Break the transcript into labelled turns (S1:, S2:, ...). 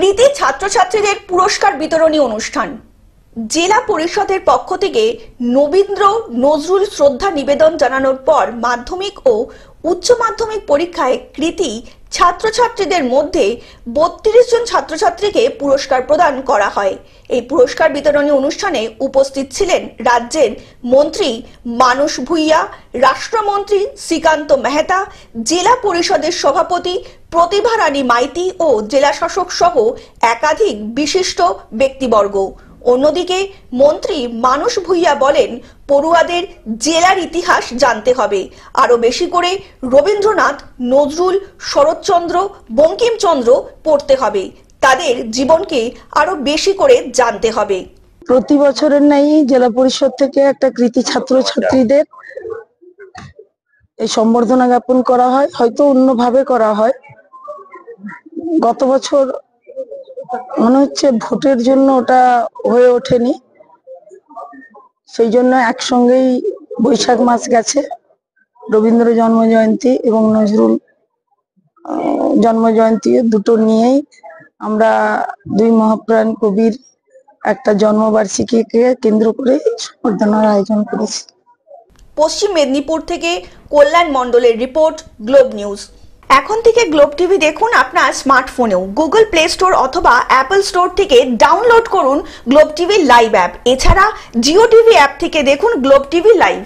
S1: কৃতি ছাত্রছাত্রীদের পুরস্কার বিতরণী অনুষ্ঠান। জেলা পরিষদের পক্ষ থেকে রবীন্দ্র নজরুল শ্রদ্ধা নিবেদন জানানোর পর মাধ্যমিক ও উচ্চ মাধ্যমিক পরীক্ষায় কৃতি ছাত্রছাত্রীদের মধ্যে ৩২ জন ছাত্রছাত্রীকে পুরস্কার প্রদান করা হয়। এই পুরস্কার বিতরণী অনুষ্ঠানে উপস্থিত ছিলেন রাজ্যের মন্ত্রী মানস ভুঁইয়া, রাষ্ট্রমন্ত্রী শ্রীকান্ত মেহতা, জেলা পরিষদের সভাপতি প্রতিভা রানী মাইতি ও জেলা শাসক সহ একাধিক বিশিষ্ট ব্যক্তিবর্গ। অন্যদিকে মন্ত্রী মানস ভুঁইয়া বলেন, পড়ুয়াদের জেলার ইতিহাস জানতে হবে, আরো বেশি করে রবীন্দ্রনাথ, নজরুল, শরৎচন্দ্র, বঙ্কিমচন্দ্র পড়তে হবে, তাদের জীবনকে আরো বেশি করে জানতে হবে।
S2: প্রতি বছরের ন্যায় জেলা পরিষদ থেকে একটা কৃতি ছাত্রছাত্রীদের এই সম্বর্ধনা জ্ঞাপন করা হয়, হয়তো অন্যভাবে করা হয়। গত বছর মনে হচ্ছে ভোটের জন্য ওটা হয়ে ওঠেনি, সেই জন্য একসঙ্গেই বৈশাখ মাস গেছে, রবীন্দ্র জন্ম জয়ন্তী এবং নজরুল জন্ম জয়ন্তী দুটো নিয়েই আমরা দুই মহাপ্রাণ কবির একটা জন্মবার্ষিকীকে কেন্দ্র করে সম্বর্ধনার আয়োজন করেছি।
S1: পশ্চিম মেদিনীপুর থেকে কল্যাণ মণ্ডলের রিপোর্ট, গ্লোব নিউজ। এখন থেকে গ্লোব টিভি দেখুন আপনার স্মার্টফোনেও। গুগল প্লে স্টোর অথবা অ্যাপল স্টোর থেকে ডাউনলোড করুন গ্লোব টিভি লাইভ অ্যাপ। এছাড়া জিও টিভি অ্যাপ থেকে দেখুন গ্লোব টিভি লাইভ।